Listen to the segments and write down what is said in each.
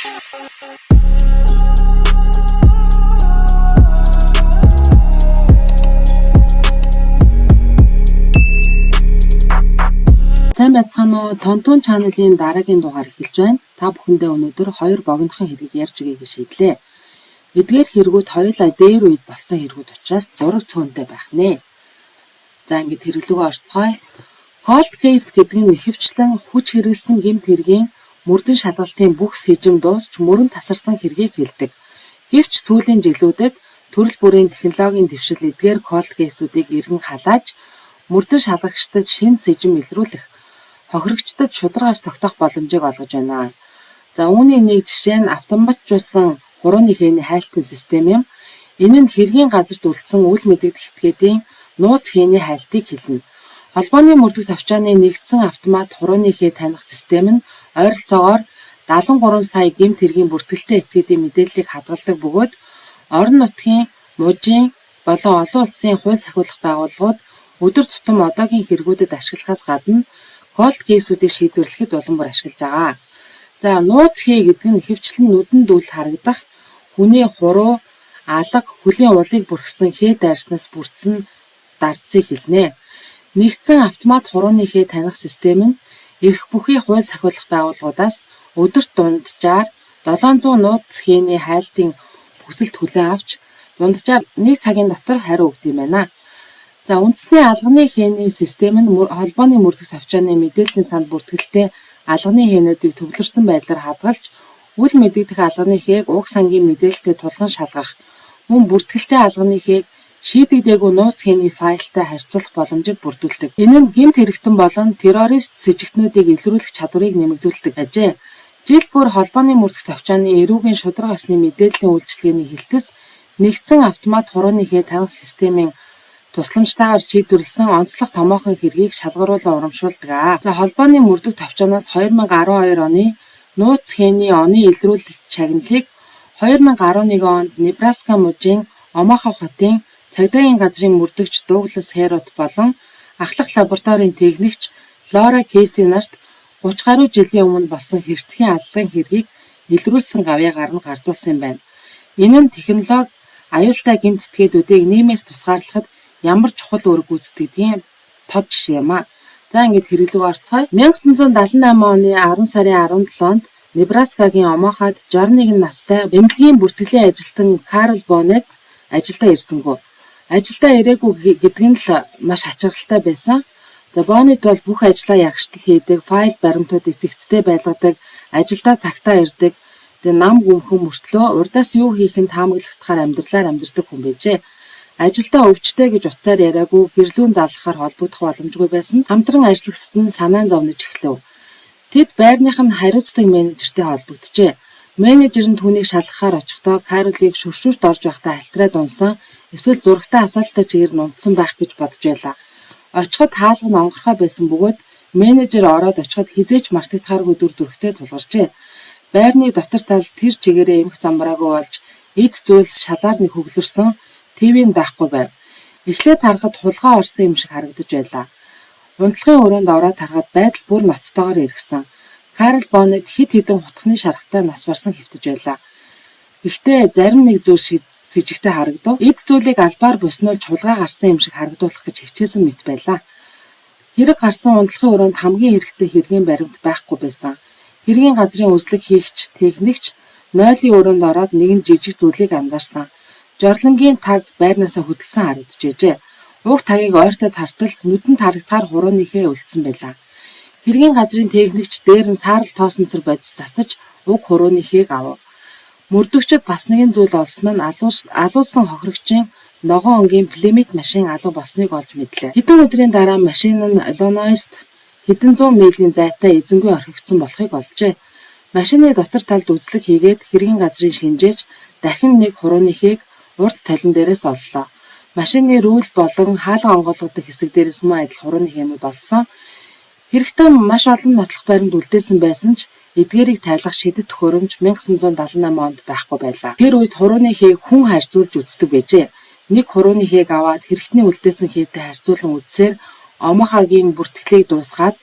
Сайн байцгаана уу? Тонтон чаналын дараагийн дугаар эхэлж байна. Та бүхэндээ өнөөдөр 2 богинохон хэргийг ярьж өгье гэж шийдлээ. Эдгээр хэрэгүүд хоёулаа дээр үед болсон хэрэгүүд учраас зураг цөөнтэй байх нэ. За ингээд хэрэглүүгөө орцгоё. Cold case гэдэг нь ихэвчлэн хүч хэрэглэсэн гэмт хэргийн мөрдөн шалгалтын бүх сэжим дуусч мөрөн тасарсан хэргийг хэлдэг. Гэвч сүүлийн жилүүдэд төрөл бүрийн технологийн дэвшил эдгээр cold case-үүдийг эргэн халааж мөрдөн шалгагчдад шинэ сэжим илрүүлэх, хохирогчдод шударгаас тогтоох боломжийг олгож байна. За үүний нэг жишээ нь автоматжуулсан хурууны хээний хайлтын систем юм. Энэ нь хэргийн газарт үлдсэн үл мэдэгдэх этгээдийн нууц хээний хайлтыг хэлнэ. Холбооны мөрдөх товчооны нэгдсэн автомат хурууны хээ таних систем нь ойролцоогоор 73 сая гэмт хэргийн бүртгэлтэй этгээдийн мэдээллийг хадгалдаг бөгөөд орон нутгийн, мужийн болон олон улсын хууль сахиулах байгууллагууд өдөр тутам одоогийн хэрэгүүдэд ашиглахаас гадна cold case-үүдийг шийдвэрлэхэд улам бүр ашиглаж байгаа. За нууц хээ гэдэг нь ихэвчлэн нүдэнд үл харагдах хүний хуруу, алга, хөлийн улыг бүрхсэн хээ дайрснаас бүрдсэн дардсыг хэлнэ. Нэгдсэн автомат хурууны хээ таних систем нь эрх бүхий хууль сахиулах байгууллагуудаас өдөрт дунджаар 700 нууц хээний хайлтын хүсэлт хүлээн авч дунджаар 1 цагийн дотор хариу өгд юм байна. За үндэсний алганы хээний систем нь холбооны мөрдөх товчооны мэдээллийн санд бүртгэлтэй алганы хээнүүдийг төвлөрсөн байдлаар хадгалж үл мэдэгдэх алганы хээг уг сангийн мэдээлэлтэй тулган шалгах, мөн бүртгэлтэй алганы хээг шийдэгдээгүй нууц хээний файлтай харьцуулах боломжийг бүрдүүлдэг. Энэ нь гэмт хэрэгтэн болон террорист сэжигтнүүдийг илрүүлэх чадварыг нэмэгдүүлдэг ажээ. Жил бүр холбооны мөрдөх товчооны эрүүгийн шударга осны мэдээллийн үйлчилгээний хэлтэс нэгдсэн автомат хурууны хээ таних системийн тусламжтайгаар шийдвэрлсэн онцлог томоохон хэргийг шалгаруулан урамшуулдаг. За холбооны мөрдөх товчооноос 2012 оны нууц хээний оны илрүүлэлт чагналыг 2011 онд Небраска мужийн Омаха хотын цагдаагийн газрын мөрдөгч Дуглас Хэрот болон ахлах лабораторийн техникч Лора Кейси нарт 30 гаруй жилийн өмнө болсон хэрцгийн аллагын хэргийг илрүүлсэн гавьяагаар нь гардуулсан байна. Энэ нь технологи аюултай гэмт этгээдүүдийг нийгмээс тусгаарлахад ямар чухал үүрэг гүйцэтгэдгийн тод жишээ юм а. За ингээд хэрэглүүг орцгоё. 1978 оны 10 сарын 17-нд Небраскагийн Омахад 61 настай эмнэлгийн бүртгэлийн ажилтан Карл Боннет ажилдаа ирсэнгүй. Ажилдаа ирээгүй гэдэг нь л маш ачаалалтай байсан. За Боннет бол бүх ажлаа ягштал хийдэг, файл баримтуудыг зэгцтэй байлгадаг, ажилдаа цагтаа ирдэг. Тэгээ нам гүмхэн мөртлөө урдаас юу хийх нь таамаглахдахаар амьдралаар амьдардаг хүн байжээ. Ажилдаа өвчтэй гэж утсаар яриагүй, гэрлүүн заллахаар холбогдох боломжгүй байсан. Хамтран ажиллагсад нь санаан зовнож эхлэв. Тэд байрных нь хариуцдаг менежертэй холбогджээ. Менежер нь түүнийг шалгахаар очихдоо Каролыг шүршүүрт орж байхдаа альтраад унсан, эсвэл зурагтай асаалттай чигээр нь унтсан байх гэж бодож байлаа. Очиход хаалга нь онгорхой байсан бөгөөд менежер ороод очиход хизээч мартагдахааргүй дүр төрхтэй тулгарчээ. Байрны дотор тал тэр чигээрээ эмх замбраагүй болж эд зүйлс шалаар нэг хөглөрсөн, ТV-н байхгүй байв. Эхлээд харахад хулгай орсон юм шиг харагдаж байлаа. Унтлагын өрөөнд ороод харахад байдал бүр ноцтойгоор эргэсэн. Карл Боннет хит хитэн хутганы шаргатай нас барсан хэвтэж байлаа. Гэхдээ зарим нэг зүйл сэжигтэй харагдав. Эд зүйлийг албаар буснуулж хулгай гарсан юм шиг харагдуулах гэж хичээсэн мэт байлаа. Хэрэг гарсан унтлагын өрөөнд хамгийн хэрэгтэй хэргийн баримт байхгүй байсан. Хэргийн газрын үзлэг хийгч, техникч нойлын өрөөнд ороод нэгэн жижиг зүйлийг анзаарсан. Жорлонгийн таг байрнаасаа хөдөлсөн харагдчихжээ. Уг тагийг ойртоод хартал нүдэнд харагдахаар хурууны хээ үлдсэн байлаа. Хэргийн газрын техникч дээр нь саарл тоосонцор бодис цацаж уг хурууны хээг авав. Мөрдөгчд бас нэгэн зүйл олсон нь алуулсан хохирогчийн ногоон өнгийн племит машин алга болсныг олж мэдлээ. Хэдэн өдрийн дараа машин нь Иллинойст хэдэн зуун милийн зайтай эзэнгүй орхигдсон болохыг олжээ. Машины дотор талд үзлэг хийгээд хэргийн газрын шинжээч дахин нэг хурууны хээг урд талин дээрээс оллоо. Машины рүүл болон хаалга онгойлгодог хэсэг дээрээс мөн адил хурууны хээнүүд олсон. Хэрэгтэн маш олон нотлох баримт үлдээсэн байсан ч эдгээрийг тайлах шидэт төхөөрөмж 1978 онд байхгүй байлаа. Тэр үед хурууны хээг хүн харьцуулж үздэг байжээ. Нэг хурууны хээг аваад хэрэгтний үлдээсэн хээтэй харьцуулан үзсээр Омахагийн бүртгэлийг дуусгаад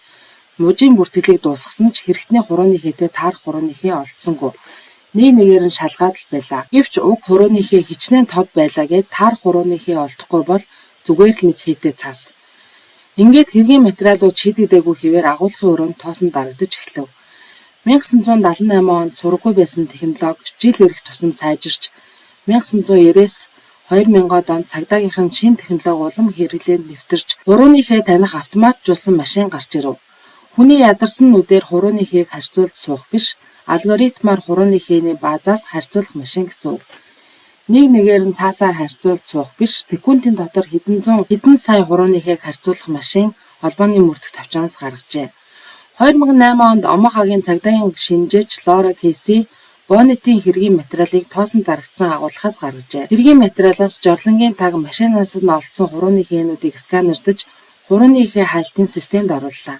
мужийн бүртгэлийг дуусгасан ч хэрэгтний хурууны хээтэй таарах хурууны хээ олдсонгүй. нэг нэгээр нь шалгаад л байлаа. Гэвч уг хурууныхээ хичнээн тод байлаа гэд таарах хурууныхээ олдохгүй бол зүгээр л нэг хийтэй цаас. Ингээд хэргийн материалууд шийдэгдээгүй хэвээр агуулгын өрөөнд тоосон дарагдаж эхлэв. 1978 онд сургаггүй байсан технологи жил ирэх тусам сайжирч 1990-с 2000-ад онд цагдаагийнхан шинэ технологи улам хэрэглээнд нэвтэрч хурууныхээ таних автоматжуулсан машин гарч ирэв. Хүний ядарсан нүдээр хурууныхийг харьцуулж суух биш, алгоритмаар хурууныхээ базаас харьцуулах машин гэсэн үг. Нэг нэгээр нь цаасаар харьцуулж суух биш, секундын дотор хэдэн сая хурууныхийг харьцуулах машин холбооны мөрдөх тавчаанаас гаргажээ. 2008 онд Омахагийн цагдаагийн шинжээч Лора Кейси Боннетийн хэргийн материалыг тоосон дарагдсан агуулгаас гаргажээ. Хэргийн материалаас жорлонгийн таг машинаас нь олдсон хурууны хээнүүдийг сканердаж хурууныхээ хайлтын системд орууллаа.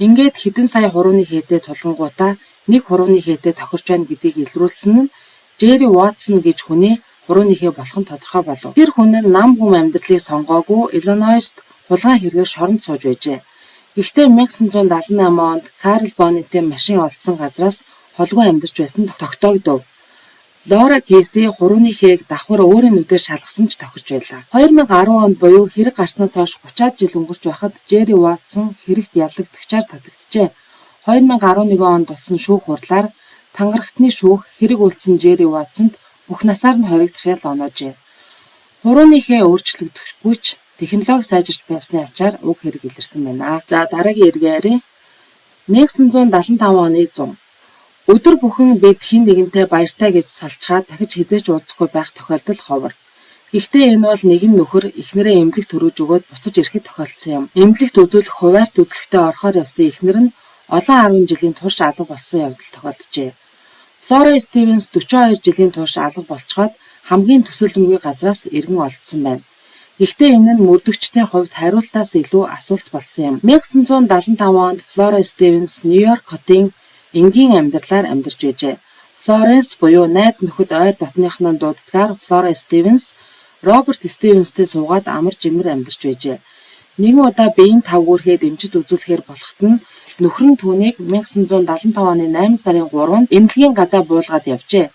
Ингээд хэдэн сая хурууны хээтэй тулгангуудаа нэг хурууны хээтэй тохирч байна гэдгийг илрүүлсэн нь Джерри Ватсон гэж хүний хурууныхээ болох нь тодорхой болов. Тэр хүн нь нам хүм амьдралыг сонгоогүй Иллинойст хулгай хэрэгээр шоронд сууж байжээ. Гэхдээ 1978 онд Карл Боннетийн машин олдсон газраас холгүй амьдарч байсан тогтоогдов. Лора Кейси хурууны хээг давхар өөрийн нүдээр шалгасан ч тохирч байлаа. 2010 онд буюу хэрэг гарснаас хойш 30-аад жил өнгөрч байхад Джерри Ватсон хэрэгт яллагдагчаар татагджээ. 2011 онд болсон шүүх хурлаар тангарагтны шүүх хэрэг үйлдсэн Джерри Ватсонд бүх насаар нь хоригдох ял оноожээ. Хурууны хээ өөрчлөгдөхгүй ч технологи сайжирч байсны ачаар уг хэрэг илэрсэн байна. За дараагийн эргээр 1975 оны 100. Өдөр бүхэн бид хэн нэгэнтэй баяртай гэж салчгаад дахиж хизээч уулзахгүй байх тохиолдол ховор. Гэхдээ энэ бол нэгэн нөхөр эхнэрээ эмнэлэгт төрөөж өгөөд буцаж ирэхэд тохиолдсон юм. Эмнэлэгт үзүүлэх хуваарьт үзлэгтээ орохоор явсан эхнэр нь олон 10 жилийн турш алга болсон явдал тохиолджээ. Флора Стивенс 42 жилийн турш алга болцоход хамгийн төсөөлөнгүй газраас иргэн олдсон байна. Гэхдээ энэ нь мөрдөгчдийн хувьд хариултаас илүү асуулт болсон юм. 1975 онд Флора Стивенс Нью-Йорк хотын энгийн амьдралаар амьдарч байжээ. Флоренс буюу найз нөхөд ойр дотныхны дуудлагаар Флора Стивенс Роберт Стивенстэй суугаад амар жимэр амьдарч байжээ. Нэгэн удаа биеийн тавгүүрхээ дэмжиж үзүүлэхээр болохт нь нөхөр нь түүнийг 1975 оны 8 сарын 3-нд эмнэлгийн гадаа буулгаад явжээ.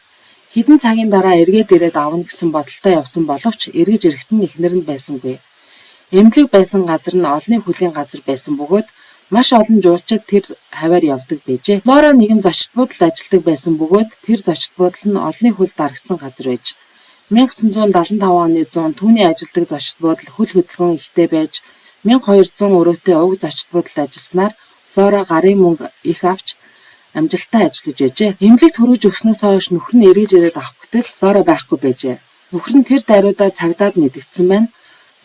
Хэдэн цагийн дараа эргээд ирээд авна гэсэн бодолтой явсан боловч эргэж ирэхэд нь эхнэр нь байсангүй. Эмнэлэг байсан газар нь олонний хөлийн газар байсан бөгөөд маш олон жуулчид тэр хаваар явдаг байжээ. Флора нэгэн зочид буудалд ажилладаг байсан бөгөөд тэр зочид буудал нь олонний хөл дарагдсан газар байж. 1975 оны 100 түүний ажилладаг зочид буудал хөл хөдөлгөөн ихтэй байж 1200 өрөөтэй уг зочид буудалд ажилласнаар Флора гарын мөнгө их авч амжилттай ажиллаж байжээ. Эмнэлэгт төрөөж өгснөөс хойш нөхөр нь эргэж ирээд авах гэтэл Флора байхгүй байжээ. Нөхөр нь тэр даруйдаа цагдаад мэдэгдсэн байна.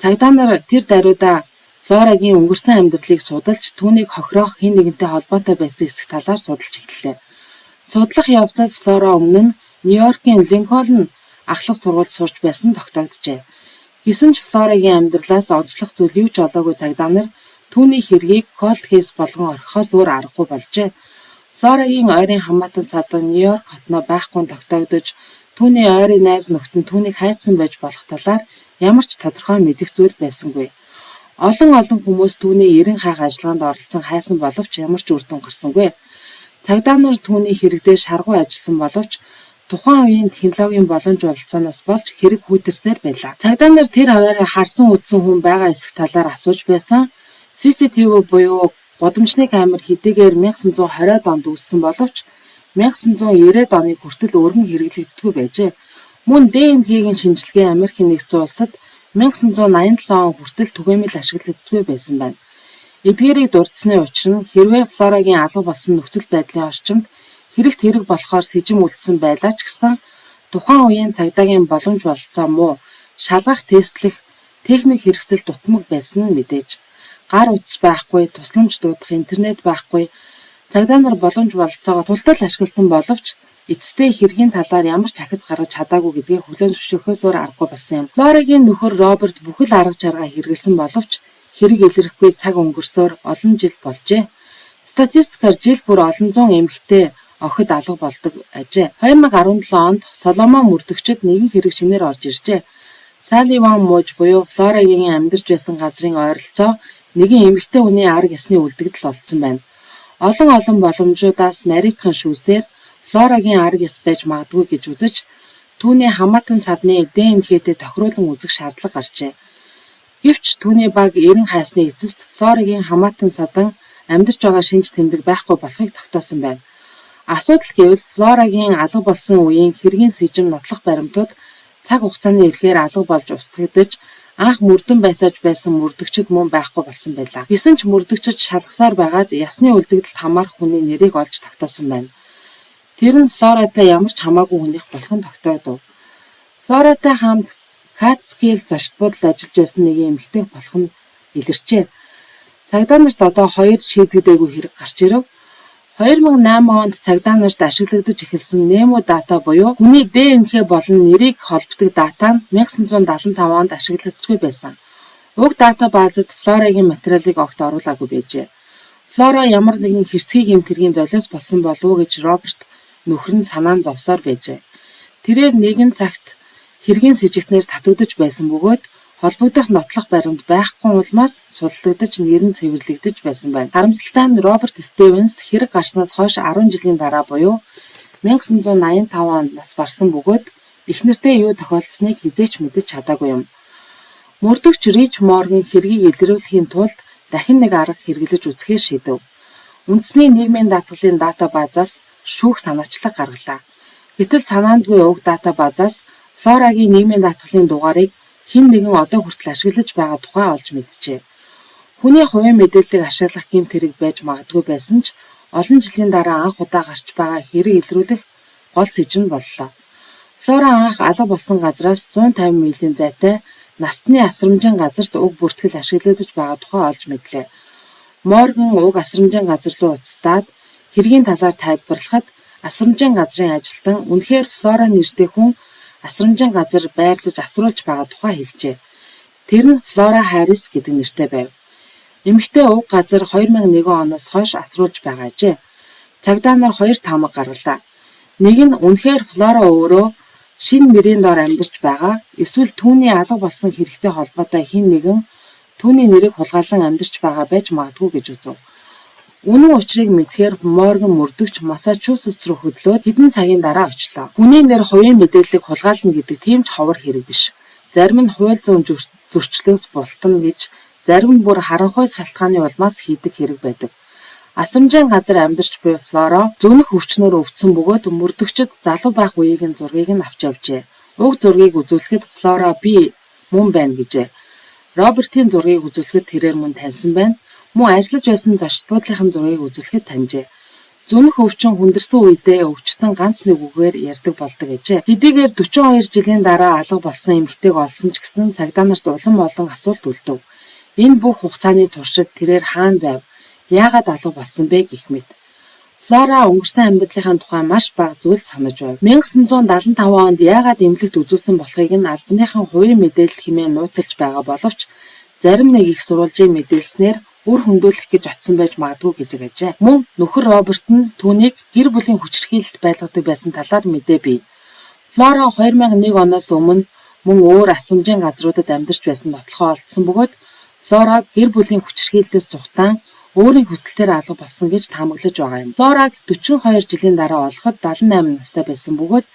Цагдаа нар тэр даруйдаа Флорагийн өнгөрсөн амьдралыг судалж түүнийг хохироох хэн нэгэнтэй холбоотой байсан эсэх талаар судалж эхэллээ. Судлах явцад Флора өмнө нь Нью-Йоркийн Линкольн ахлах сургуульд сурч байсан тогтогджээ. Гэсэн ч Флорагийн амьдралаас онцлог зүйл юу ч олоогүй цагдаа нар түүний хэргийг cold case болгон орхихоос өөр аргагүй болжээ. Флорагийн ойрын хамаатан садан Нью-Йорк хотноо байхгүй тогтогдож түүний ойрын найз нөхд нь түүнийг хайцсан байж болох талаар ямар ч тодорхой мэдэх зүйл байсангүй. Олон хүмүүс түүний 90 хаах ажиллагаанд оролцсон хайсан боловч ямар ч үр дүн гарсангүй. Цагдаа нар түүний хэрэгдээ шаргуу ажилласан боловч тухайн үеийн технологийн боломж бололцооноос болж хэрэг хүйтэрсээр байлаа. Цагдаа нар тэр хаваараа харсан үдсэн хүн байгаа эсэх талаар асууж байсан. CCTV буюу гудамжны камер хэдийгээр 1920-ад онд үүссэн боловч 1990-ад оны хүртэл өргөн хэрэглэгддэггүй байжээ. Мөн ДНХ-ийн шинжилгээ Америкийн нэгдсэн улсад 1987 он хүртэл түгээмэл ашиглагддаггүй байсан байна. Эдгээрийг дурдсаны учир нь хэрвээ Флорагийн алга болсон нөхцөл байдлын орчимд хэрэг болохоор сэжим үлдсэн байлаа ч гэсэн тухайн үеийн цагдаагийн боломж бололцоо муу шалгах тестлэх техник хэрэгсэл дутмаг байсан нь мэдээж. Гар утас байхгүй, тусламж дуудах интернет байхгүй, цагдаа нар боломж бололцоогоо тултал ашигласан боловч эцэстээ хэргийн талаар ямар ч ахиц гаргаж чадаагүй гэдгийг хүлээн зөвшөөрөхөөс өөр аргагүй болсон юм. Флорагийн нөхөр Роберт бүхэл арга жаргаа хэрэгэлсэн боловч хэрэг илэрхгүй цаг өнгөрсөөр олон жил болжээ. Статистикаар жил бүр олон зуун эмэгтэй охид алга болдог ажээ. 2017 онд Соломон мөрдөгчөд нэгэн хэрэг шинээр орж иржээ. Салливан мууж буюу Флорагийн амьдарч байсан газрын ойролцоо нэгэн эмэгтэй хүний арга ясны үлдэгдэл олдсон байна. Олон боломжуудаас нарийнтхан шүүсээр флорагийн арга ёс байж магадгүй гэж үзэж түүний хамаатан садны ДНХ-тэй тохируулан үзэх шаардлага гарчээ. Гэвч түүний баг эрен хайсны эцэст флорагийн хамаатан садан амьдарч байгаа шинж тэмдэг байхгүй болохыг тогтоосон байна. Асуудал гэвэл флорагийн алга болсон үеийн хэргийн сэжим нотлох баримтууд цаг хугацааны ирэхээр алга болж устгагдаж анх мөрдөн байсааж байсан мөрдөгчд мөн байхгүй болсон байлаа. Гэсэн ч мөрдөгчд шалгасаар байгаад ясны үлдэгдэлд хамаарах хүний нэрийг олж тогтоосон байна. Тэр нь флоратай ямар ч хамаагүй хүнийх болох нь тогтоодог. Флоратай хамт Catskill зочд буудалд ажиллаж байсан нэг эмэгтэй болох нь илэрчээ. Цагдаа нарт одоо 2 шийдэгдээгүй хэрэг гарч ирэв. 2008 онд цагдаа нарт ашиглагдаж эхэлсэн Nemo дата буюу хүний ДНХ болон нэрийг холбодог дата нь 1975 онд ашиглагдчихгүй байсан. Уг дата баазад флорагийн материалыг огт оруулаагүй байжээ. Флора ямар нэгэн хэрцгий гэмт хэргийн золиос болсон болов уу гэж Роберт нөхөр нь санаан зовсоор байжээ. Тэрээр нэгэн цагт хэргийн сэжигтнээр татагдж байсан бөгөөд холбогдох нотлох баримт байхгүй улмаас судалдагдаж нэр нь цэвэрлэгдэж байсан байна. Харамсалтай нь Роберт Стивенс хэрэг гарснаас хойш 10 жилийн дараа буюу 1985 онд нас барсан бөгөөд их нэртэй юу тохиолдсныг хизээч мэдэж чадаагүй юм. Мөрдөгч Рич Морган хэргийг илрүүлэхийн тулд дахин нэг арга хэрэглэж үзэхээр шийдэв. Үндэсний нийгмийн даатгалын дата баазаас шүүх санаачлаг гаргалаа. Гэтэл санаандгүй уг дата баазаас флорагийн нийгмийн даатгалын дугаарыг хэн нэгэн одоо хүртэл ашиглаж байгаа тухай олж мэджээ. Хүний хувийн мэдээллийг ашиглах гэмт хэрэг байж магадгүй байсан ч олон жилийн дараа анх удаа гарч байгаа хэрэг илрүүлэх гол сэжим боллоо. Флора анх алга болсон газраас 150 милийн зайтай настны асрамжийн газарт уг бүртгэл ашиглагдаж байгаа тухай олж мэдлээ. Морган уг асрамжийн газар руу уцтаад хэргийн талаар тайлбарлахад асрамжийн газрын ажилтан үнэхээр Флора нэртэй хүн асрамжийн газар байрлаж асруулж байгаа тухай хэлжээ. Тэр нь Флора Харрис гэдэг нэртэй байв. Эмэгтэй уг газар 2001 оноос хойш асруулж байгаа ажээ. Цагдаа нар 2 таамаг гаргалаа. Нэг нь үнэхээр Флора өөрөө шинэ нэрийн дор амьдарч байгаа, эсвэл түүний алга болсон хэрэгтэй холбоотой хэн нэгэн түүний нэрийг хулгайлан амьдарч байгаа байж магадгүй гэж үзв. Үнэн учрыг мэдхээр Морган мөрдөгч Массачусетс руу хөдлөөд хэдэн цагийн дараа очлоо. Хүний нэр хувийн мэдээллийг хулгайлна гэдэг тийм ч ховор хэрэг биш. Зарим нь хууль зүйн зөрчлөөс бултана гэж, зарим нь бүр харанхуй шалтгааны улмаас хийдэг хэрэг байдаг. Асрамжийн газар амьдарч буй Флора зөнөх өвчнөөр өвдсөн бөгөөд мөрдөгчд залуу байх үеийн зургийг нь авч явжээ. Уг зургийг үзүүлэхэд Флора би мөн байна гэжээ. Робертийн зургийг үзүүлэхэд тэрээр мөн таньсан байна. Мөн ажиллаж байсан зочд буудлын зургийг үзүүлэхэд таньжээ. Зөнөх өвчин хүндэрсэн үедээ өвчтөн ганц нэг үгээр ярьдаг болдог гэжээ. Хэдийгээр 42 жилийн дараа алга болсон эмэгтэйг олсон ч гэсэн цагдаа нарт улам олон асуулт үлдэв. Энэ бүх хугацааны туршид тэрээр хаана байв? Яагаад алга болсон бэ гэх мэт. Флора өнгөрсөн амьдралынхаа тухай маш бага зүйл санаж байв. 1975 онд яагаад эмнэлэгт үзүүлсэн болохыг нь албаныхан хувийн мэдээлэл хэмээн нууцлж байгаа боловч зарим нэг их сурвалжийн мэдээлснээр үр хөндүүлэх гэж очсон байж магадгүй гэж ажээ. Мөн нөхөр Роберт нь түүнийг гэр бүлийн хүчирхийлэлд байлгадаг байсан талаар мэдээ бий. Флора 2001 оноос өмнө мөн өөр асрамжийн газруудад амьдарч байсан нотлохоо олдсон бөгөөд Флора гэр бүлийн хүчирхийллээс цухтаан өөрийн хүсэлтээр алга болсон гэж таамаглаж байгаа юм. Флораг 42 жилийн дараа олоход 78 настай байсан бөгөөд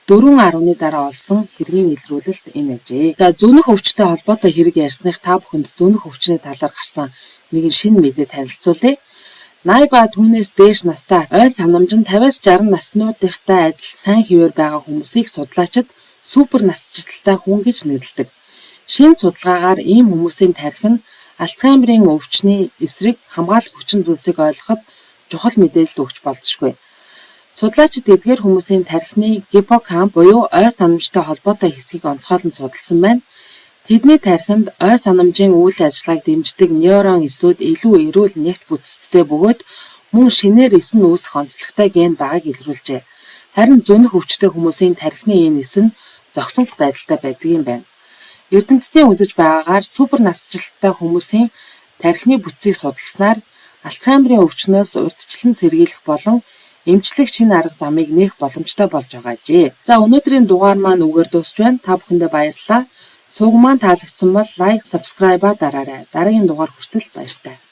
4.10-ны дараа олсон хэргийн илрүүлэлт энэ ажээ. За зөнөх өвчтэй холбоотой хэрэг ярьсных та бүхэнд зөнөх өвчний талаар гарсан нэгэн шинэ мэдээ танилцуулъя. 80 ба түүнээс дээш настай ой санамж нь 50-аас 60 наснуудынхтай адил сайн хിവэр байгаа хүмүүсийг судлаачид супер насжилттай хүн гэж нэрлэдэг. Шинэ судалгаагаар ийм хүмүүсийн тархи нь Альцгеймерийн өвчний эсрэг хамгаалах хүчин зүйлсийг ойлгоход чухал мэдээлэл өгч болзошгүй. Судлаачид эдгээр хүмүүсийн тархины гиппокамп буюу ой санамжтай холбоотой хэсгийг онцгойлон судалсан байна. Тэдний тархинд ой санамжийн үйл ажиллагааг дэмждэг нейрон эсүүд илүү эрүүл нягт бүтцтэй бөгөөд мөн шинээр эс нь үүсэх онцлогтой ген байгааг илрүүлжээ. Харин зөнөх өвчтэй хүмүүсийн тархины энэ эс нь зогсонт байдалтай байдаг юм байна. Эрдэмтдийн үзэж байгаагаар супер насжилттай хүмүүсийн тархины бүтцийг судалснаар Альцгеймерийн өвчнөөс урьдчилан сэргийлэх болон эмчлэх шинэ арга замыг нээх боломжтой болж байгаа ажээ. За өнөөдрийн дугаар маань үгээр дуусч байна. Та бүхэндээ баярлалаа. Сувг маань таалагдсан бол лайк, subscribe дараарай. Дараагийн дугаар хүртэл баяртай.